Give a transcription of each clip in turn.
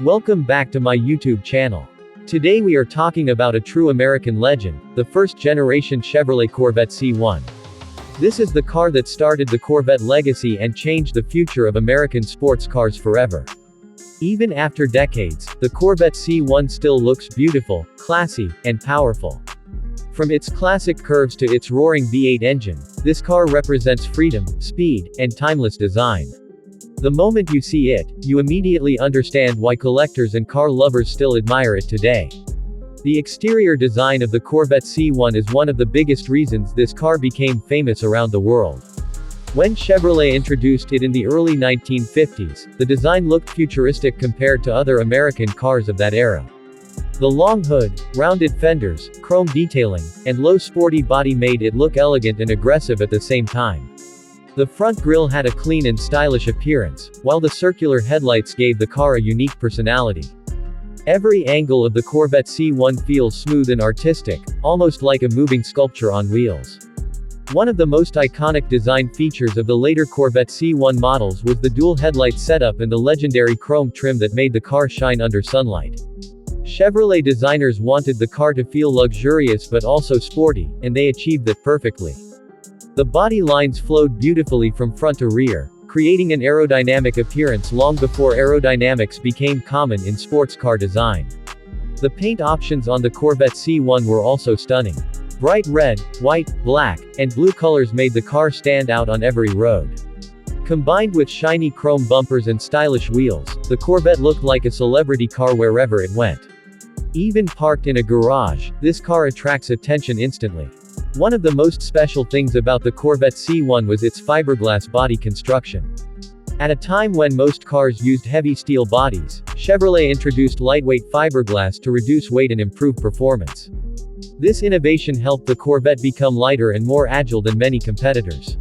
Welcome back to my YouTube channel. Today we are talking about a true American legend, the first-generation Chevrolet Corvette C1. This is the car that started the Corvette legacy and changed the future of American sports cars forever. Even after decades, the Corvette C1 still looks beautiful, classy, and powerful. From its classic curves to its roaring V8 engine, this car represents freedom, speed, and timeless design. The moment you see it, you immediately understand why collectors and car lovers still admire it today. The exterior design of the Corvette C1 is one of the biggest reasons this car became famous around the world. When Chevrolet introduced it in the early 1950s, the design looked futuristic compared to other American cars of that era. The long hood, rounded fenders, chrome detailing, and low sporty body made it look elegant and aggressive at the same time. The front grille had a clean and stylish appearance, while the circular headlights gave the car a unique personality. Every angle of the Corvette C1 feels smooth and artistic, almost like a moving sculpture on wheels. One of the most iconic design features of the later Corvette C1 models was the dual headlight setup and the legendary chrome trim that made the car shine under sunlight. Chevrolet designers wanted the car to feel luxurious but also sporty, and they achieved that perfectly. The body lines flowed beautifully from front to rear, creating an aerodynamic appearance long before aerodynamics became common in sports car design. The paint options on the Corvette C1 were also stunning. Bright red, white, black, and blue colors made the car stand out on every road. Combined with shiny chrome bumpers and stylish wheels, the Corvette looked like a celebrity car wherever it went. Even parked in a garage, this car attracts attention instantly. One of the most special things about the Corvette C1 was its fiberglass body construction. At a time when most cars used heavy steel bodies, Chevrolet introduced lightweight fiberglass to reduce weight and improve performance. This innovation helped the Corvette become lighter and more agile than many competitors.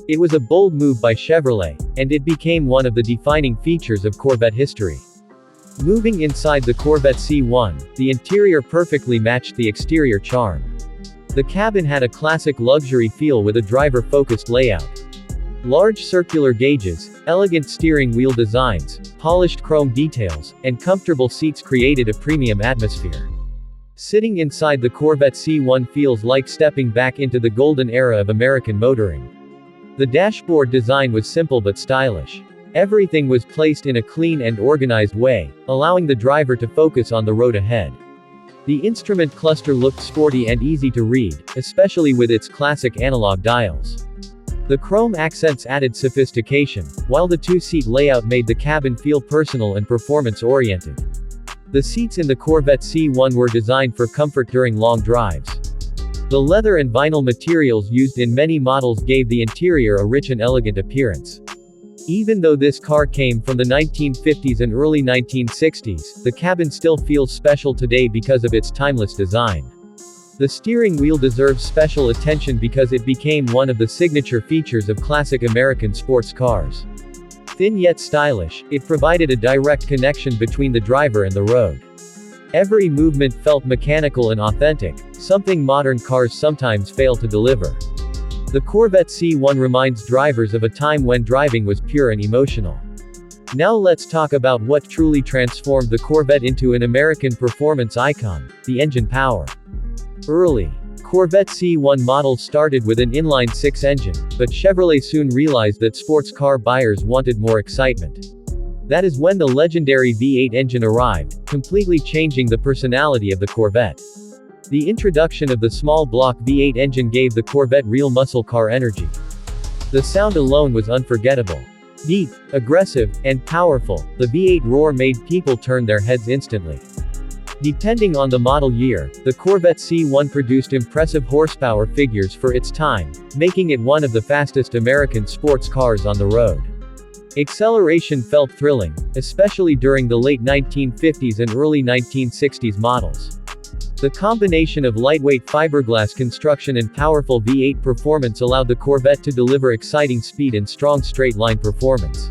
It was a bold move by Chevrolet, and it became one of the defining features of Corvette history. Moving inside the Corvette C1, the interior perfectly matched the exterior charm. The cabin had a classic luxury feel with a driver-focused layout. Large circular gauges, elegant steering wheel designs, polished chrome details, and comfortable seats created a premium atmosphere. Sitting inside the Corvette C1 feels like stepping back into the golden era of American motoring. The dashboard design was simple but stylish. Everything was placed in a clean and organized way, allowing the driver to focus on the road ahead. The instrument cluster looked sporty and easy to read, especially with its classic analog dials. The chrome accents added sophistication, while the two-seat layout made the cabin feel personal and performance-oriented. The seats in the Corvette C1 were designed for comfort during long drives. The leather and vinyl materials used in many models gave the interior a rich and elegant appearance. Even though this car came from the 1950s and early 1960s, the cabin still feels special today because of its timeless design. The steering wheel deserves special attention because it became one of the signature features of classic American sports cars. Thin yet stylish, it provided a direct connection between the driver and the road. Every movement felt mechanical and authentic, something modern cars sometimes fail to deliver. The Corvette C1 reminds drivers of a time when driving was pure and emotional. Now let's talk about what truly transformed the Corvette into an American performance icon: the engine power. Early Corvette C1 models started with an inline-six engine, but Chevrolet soon realized that sports car buyers wanted more excitement. That is when the legendary V8 engine arrived, completely changing the personality of the Corvette. The introduction of the small block V8 engine gave the Corvette real muscle car energy. The sound alone was unforgettable. Deep, aggressive, and powerful, the V8 roar made people turn their heads instantly. Depending on the model year, the Corvette C1 produced impressive horsepower figures for its time, making it one of the fastest American sports cars on the road. Acceleration felt thrilling, especially during the late 1950s and early 1960s models. The combination of lightweight fiberglass construction and powerful V8 performance allowed the Corvette to deliver exciting speed and strong straight-line performance.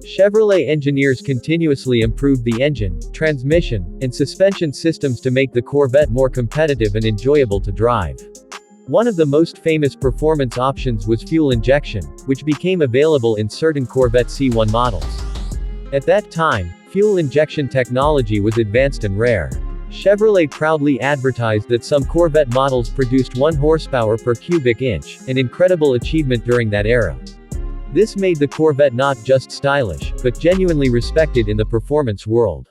Chevrolet engineers continuously improved the engine, transmission, and suspension systems to make the Corvette more competitive and enjoyable to drive. One of the most famous performance options was fuel injection, which became available in certain Corvette C1 models. At that time, Fuel injection technology was advanced and rare. Chevrolet proudly advertised that some Corvette models produced 1 horsepower per cubic inch, an incredible achievement during that era. This made the Corvette not just stylish, but genuinely respected in the performance world.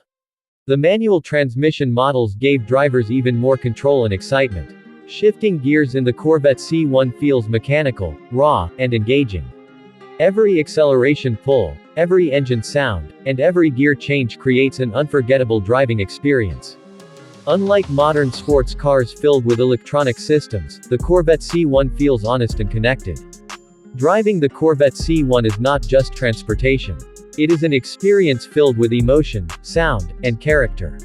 The manual transmission models gave drivers even more control and excitement. Shifting gears in the Corvette C1 feels mechanical, raw, and engaging. Every acceleration pull, every engine sound, and every gear change creates an unforgettable driving experience. Unlike modern sports cars filled with electronic systems, the Corvette C1 feels honest and connected. Driving the Corvette C1 is not just transportation. It is an experience filled with emotion, sound, and character.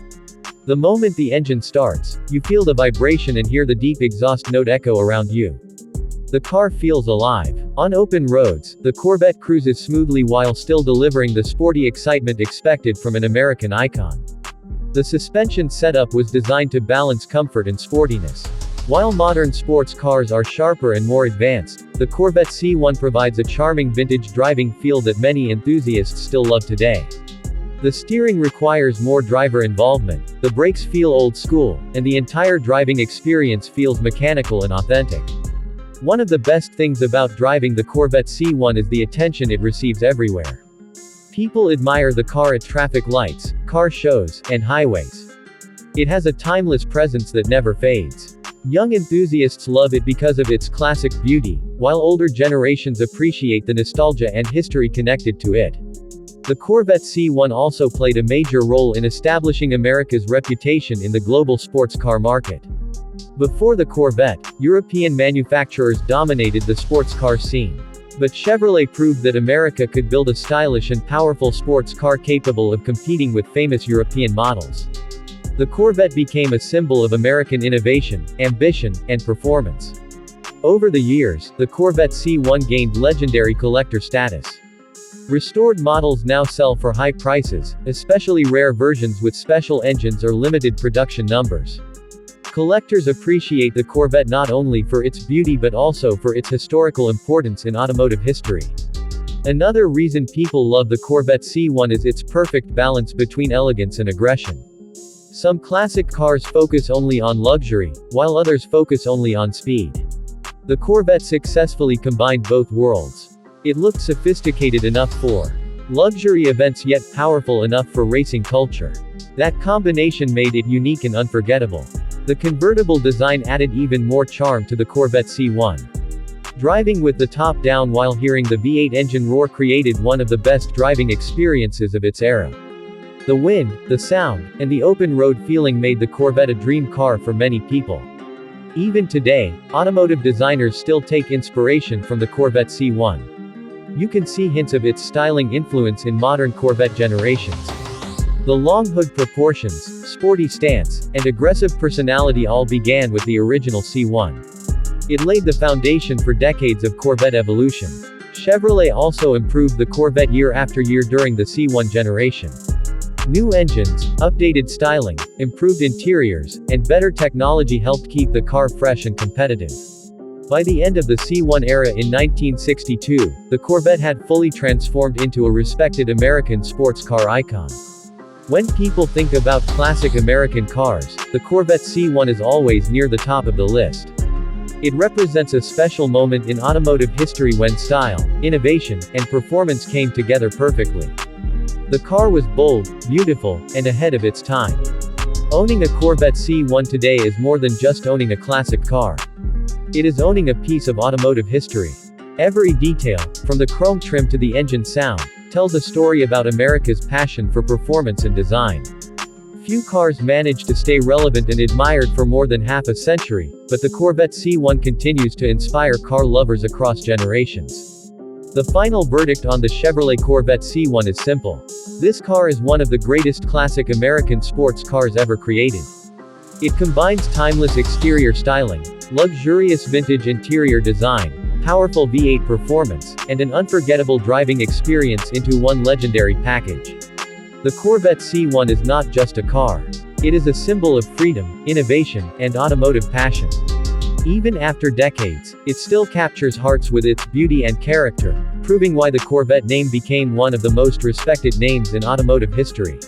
The moment the engine starts, you feel the vibration and hear the deep exhaust note echo around you. The car feels alive. On open roads, the Corvette cruises smoothly while still delivering the sporty excitement expected from an American icon. The suspension setup was designed to balance comfort and sportiness. While modern sports cars are sharper and more advanced, the Corvette C1 provides a charming vintage driving feel that many enthusiasts still love today. The steering requires more driver involvement, the brakes feel old school, and the entire driving experience feels mechanical and authentic. One of the best things about driving the Corvette C1 is the attention it receives everywhere. People admire the car at traffic lights, car shows, and highways. It has a timeless presence that never fades. Young enthusiasts love it because of its classic beauty, while older generations appreciate the nostalgia and history connected to it. The Corvette C1 also played a major role in establishing America's reputation in the global sports car market. Before the Corvette, European manufacturers dominated the sports car scene. But Chevrolet proved that America could build a stylish and powerful sports car capable of competing with famous European models. The Corvette became a symbol of American innovation, ambition, and performance. Over the years, the Corvette C1 gained legendary collector status. Restored models now sell for high prices, especially rare versions with special engines or limited production numbers. Collectors appreciate the Corvette not only for its beauty but also for its historical importance in automotive history. Another reason people love the Corvette C1 is its perfect balance between elegance and aggression. Some classic cars focus only on luxury, while others focus only on speed. The Corvette successfully combined both worlds. It looked sophisticated enough for luxury events yet powerful enough for racing culture. That combination made it unique and unforgettable. The convertible design added even more charm to the Corvette C1. Driving with the top down while hearing the V8 engine roar created one of the best driving experiences of its era. The wind, the sound, and the open road feeling made the Corvette a dream car for many people. Even today, automotive designers still take inspiration from the Corvette C1. You can see hints of its styling influence in modern Corvette generations. The long hood proportions, sporty stance, and aggressive personality all began with the original C1. It laid the foundation for decades of Corvette evolution. Chevrolet also improved the Corvette year after year during the C1 generation. New engines, updated styling, improved interiors, and better technology helped keep the car fresh and competitive. By the end of the C1 era in 1962, the Corvette had fully transformed into a respected American sports car icon. When people think about classic American cars, the Corvette C1 is always near the top of the list. It represents a special moment in automotive history when style, innovation, and performance came together perfectly. The car was bold, beautiful, and ahead of its time. Owning a Corvette C1 today is more than just owning a classic car. It is owning a piece of automotive history. Every detail, from the chrome trim to the engine sound, tells a story about America's passion for performance and design. Few cars manage to stay relevant and admired for more than half a century, but the Corvette C1 continues to inspire car lovers across generations. The final verdict on the Chevrolet Corvette C1 is simple. This car is one of the greatest classic American sports cars ever created. It combines timeless exterior styling, luxurious vintage interior design, powerful V8 performance, and an unforgettable driving experience into one legendary package. The Corvette C1 is not just a car. It is a symbol of freedom, innovation, and automotive passion. Even after decades, it still captures hearts with its beauty and character, proving why the Corvette name became one of the most respected names in automotive history.